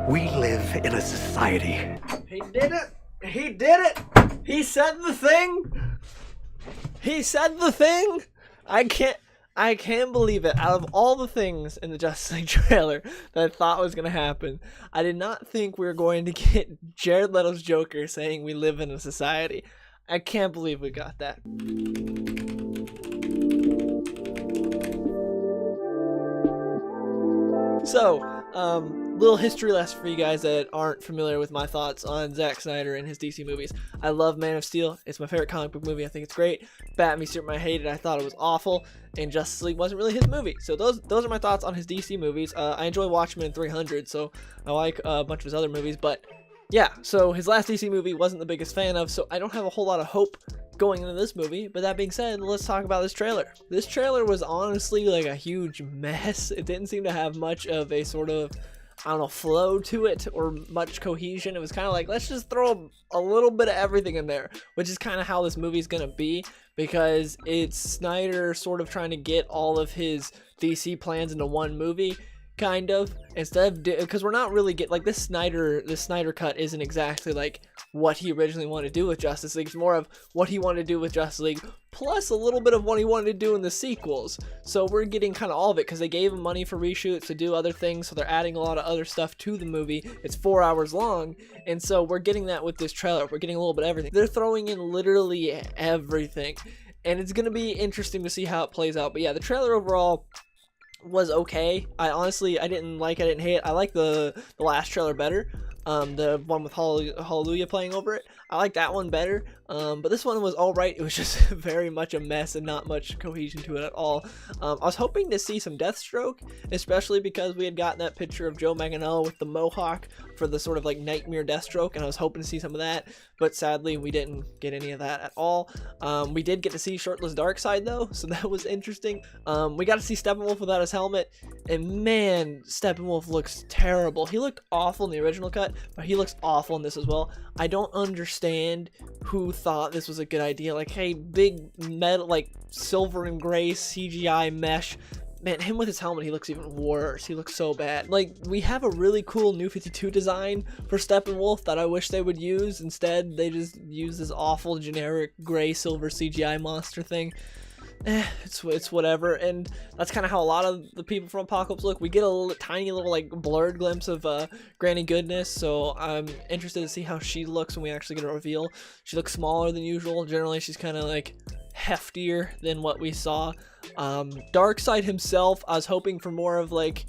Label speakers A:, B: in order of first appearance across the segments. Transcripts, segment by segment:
A: We live in a society.
B: He did it! He did it! He said the thing! He said the thing! I can't believe it. Out of all the things in the Justice League trailer that I thought was going to happen, I did not think we were going to get Jared Leto's Joker saying we live in a society. I can't believe we got that. So, little history lesson for you guys that aren't familiar with my thoughts on Zack Snyder and his DC movies. I love Man of Steel. It's my favorite comic book movie. I think it's great. Batman v Superman, I hated it. I thought it was awful. And Justice League wasn't really his movie. So those are my thoughts on his DC movies. I enjoy Watchmen and 300, so I like a bunch of his other movies. But yeah, so his last DC movie wasn't the biggest fan of, so I don't have a whole lot of hope going into this movie. But that being said, let's talk about this trailer. This trailer was honestly like a huge mess. It didn't seem to have much of a sort of, I don't know, flow to it or much cohesion. It was kind of like, let's just throw a little bit of everything in there, which is kind of how this movie's gonna be, because it's Snyder sort of trying to get all of his DC plans into one movie, kind of, instead of, because we're not really like this Snyder cut isn't exactly like what he originally wanted to do with Justice League. It's more of what he wanted to do with Justice League plus a little bit of what he wanted to do in the sequels. So we're getting kind of all of it because they gave him money for reshoots to do other things, so they're adding a lot of other stuff to the movie. It's 4 hours long, and so we're getting that with this trailer. We're getting a little bit of everything. They're throwing in literally everything, and it's going to be interesting to see how it plays out. But yeah, the trailer overall was okay. I didn't hate it. I like the last trailer better. The one with Hallelujah playing over it, I like that one better. But this one was alright. It was just very much a mess and not much cohesion to it at all. I was hoping to see some Deathstroke, especially because we had gotten that picture of Joe Manganiello with the mohawk for the sort of like nightmare Deathstroke, and I was hoping to see some of that, but sadly we didn't get any of that at all. We did get to see shirtless Darkseid though, so that was interesting. We got to see Steppenwolf without his helmet, and man, Steppenwolf looks terrible. He looked awful in the original cut, but he looks awful in this as well. I don't understand who thought this was a good idea. Like, hey, big metal, like silver and gray CGI mesh. Man, him with his helmet, he looks even worse. He looks so bad. Like, we have a really cool New 52 design for Steppenwolf that I wish they would use. Instead, they just use this awful generic gray silver CGI monster thing. It's whatever, and that's kind of how a lot of the people from Apocalypse look. We get a tiny little like blurred glimpse of Granny Goodness, so I'm interested to see how she looks when we actually get a reveal. She looks smaller than usual. Generally, she's kind of like heftier than what we saw. Darkseid himself, I was hoping for more of like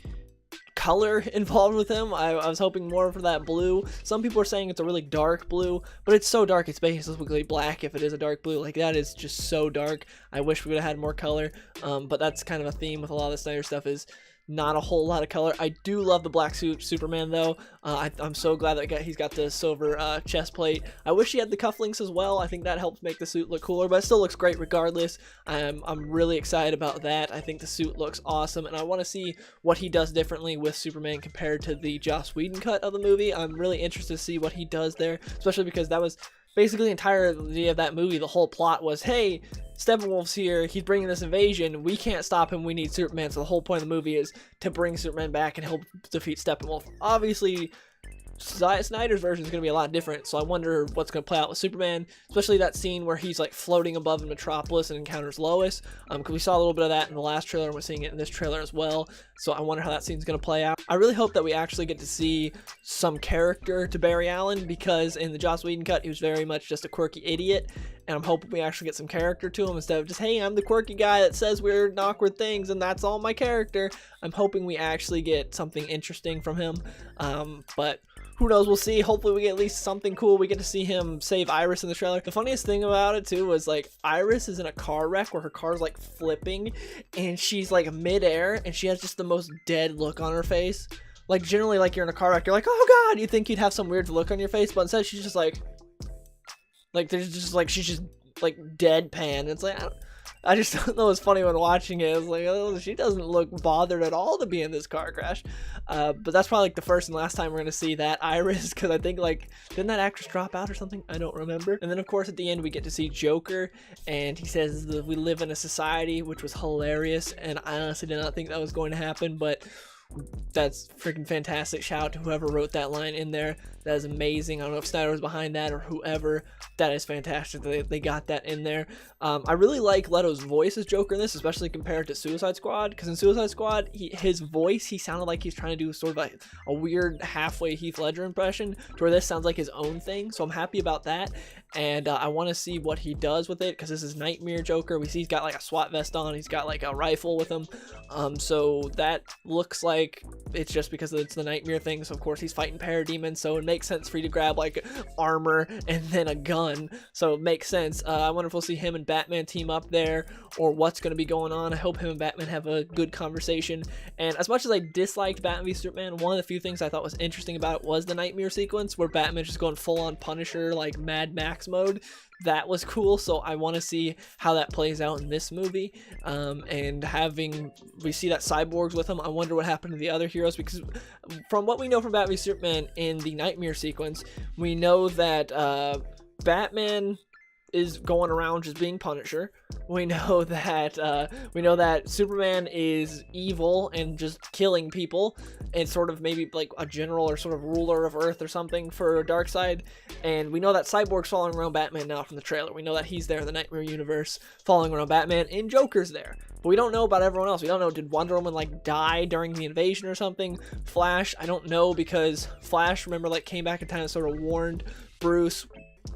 B: color involved with him. I was hoping more for that blue. Some people are saying it's a really dark blue, but it's so dark it's basically black if it is a dark blue. Like, that is just so dark. I wish we would have had more color, but that's kind of a theme with a lot of the Snyder stuff, is not a whole lot of color. I do love the black suit Superman though. I'm so glad that he's got the silver chest plate. I wish he had the cufflinks as well. I think that helps make the suit look cooler, but it still looks great regardless. I'm really excited about that. I think the suit looks awesome, and I want to see what he does differently with Superman compared to the Joss Whedon cut of the movie. I'm really interested to see what he does there, especially because that was basically the entirety of that movie. The whole plot was, hey, Steppenwolf's here, he's bringing this invasion, we can't stop him, we need Superman. So the whole point of the movie is to bring Superman back and he'll defeat Steppenwolf. Obviously, Snyder's version is going to be a lot different, so I wonder what's going to play out with Superman, especially that scene where he's like floating above the Metropolis and encounters Lois, because we saw a little bit of that in the last trailer, and we're seeing it in this trailer as well, so I wonder how that scene's going to play out. I really hope that we actually get to see some character to Barry Allen, because in the Joss Whedon cut, he was very much just a quirky idiot, and I'm hoping we actually get some character to him instead of just, hey, I'm the quirky guy that says weird and awkward things, and that's all my character. I'm hoping we actually get something interesting from him, but who knows, we'll see. Hopefully we get at least something cool. We get to see him save Iris in the trailer. The funniest thing about it too was like Iris is in a car wreck where her car's like flipping and she's like midair and she has just the most dead look on her face. Like, generally, like, you're in a car wreck, you're like, oh god, you think you'd have some weird look on your face, but instead she's just like there's just like, she's just like deadpan. It's like, I just don't know, it's funny when watching it. It's like, oh, she doesn't look bothered at all to be in this car crash. But that's probably like the first and last time we're going to see that Iris, because I think, like, didn't that actress drop out or something? I don't remember. And then, of course, at the end, we get to see Joker, and he says that we live in a society, which was hilarious, and I honestly did not think that was going to happen, but that's freaking fantastic. Shout out to whoever wrote that line in there. That is amazing. I don't know if Snyder was behind that or whoever. That is fantastic. They got that in there. I really like Leto's voice as Joker in this, especially compared to Suicide Squad. Because in Suicide Squad, his voice, he sounded like he's trying to do sort of like a weird halfway Heath Ledger impression, to where this sounds like his own thing. So I'm happy about that. And I want to see what he does with it, because this is Nightmare Joker. We see he's got like a SWAT vest on. He's got like a rifle with him. So that looks like it's just because it's the Nightmare thing. So of course he's fighting parademons. So it makes sense for you to grab like armor and then a gun. So it makes sense. I wonder if we'll see him and Batman team up there, or what's going to be going on. I hope him and Batman have a good conversation. And as much as I disliked Batman v Superman, one of the few things I thought was interesting about it was the Nightmare sequence where Batman's just going full on Punisher, like Mad Max mode. That was cool. So I want to see how that plays out in this movie. And we see that Cyborg's with him. I wonder what happened to the other heroes, because from what we know from Batman v Superman in the Nightmare sequence, we know that Batman is going around just being Punisher. We know that Superman is evil and just killing people, and sort of maybe like a general or sort of ruler of Earth or something for Darkseid. And we know that Cyborg's following around Batman now from the trailer. We know that he's there in the Nightmare universe following around Batman, and Joker's there. But we don't know about everyone else. We don't know, did Wonder Woman like die during the invasion or something? Flash, I don't know, because Flash, remember, like came back in time and sort of warned Bruce,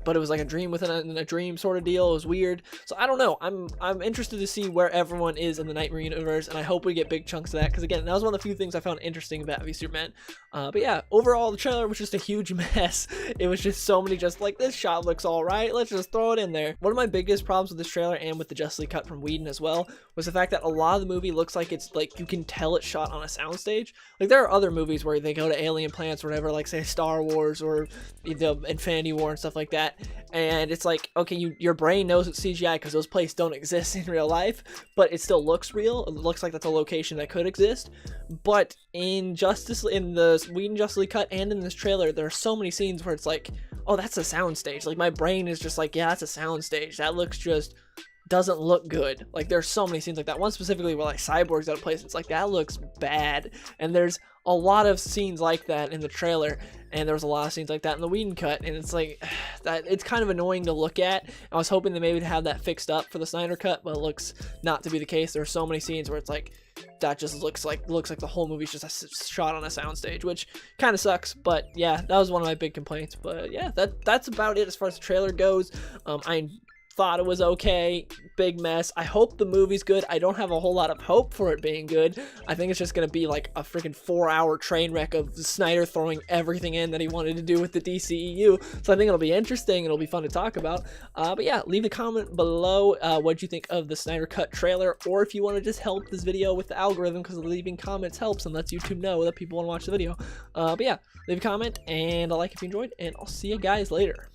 B: but it was like a dream within a dream sort of deal. It was weird. So I don't know. I'm interested to see where everyone is in the Nightmare universe, and I hope we get big chunks of that, because again, that was one of the few things I found interesting about v Superman. But yeah, overall the trailer was just a huge mess. It was just so many just like, this shot looks all right, let's just throw it in there. One of my biggest problems with this trailer, and with the Justice League cut from Whedon as well, was the fact that a lot of the movie looks like it's like you can tell it's shot on a soundstage. Like there are other movies where they go to alien planets or whatever, like say Star Wars or the Infinity War and stuff like that, and it's like, okay, your brain knows it's CGI because those places don't exist in real life, but it still looks real. It looks like that's a location that could exist. But in the Whedon Justice League cut and in this trailer, there are so many scenes where it's like, oh, that's a soundstage. Like my brain is just like, yeah, that's a soundstage. That looks just doesn't look good. Like there's so many scenes like that. One specifically where like Cyborg's out of place. It's like, that looks bad. And there's a lot of scenes like that in the trailer, and there was a lot of scenes like that in the Whedon cut, and it's like that it's kind of annoying to look at. I was hoping that maybe to have that fixed up for the Snyder cut, but it looks not to be the case. There are so many scenes where it's like, that just looks like the whole movie's just shot on a soundstage, which kind of sucks. But yeah, that was one of my big complaints. But yeah, that's about it as far as the trailer goes. I thought it was okay. Big mess. I hope the movie's good. I don't have a whole lot of hope for it being good. I think it's just gonna be like a freaking 4-hour train wreck of Snyder throwing everything in that he wanted to do with the DCEU. So I think it'll be interesting. It'll be fun to talk about. But yeah, leave a comment below what you think of the Snyder Cut trailer, or if you want to just help this video with the algorithm, because leaving comments helps and lets YouTube know that people want to watch the video. But yeah, leave a comment and a like if you enjoyed, and I'll see you guys later.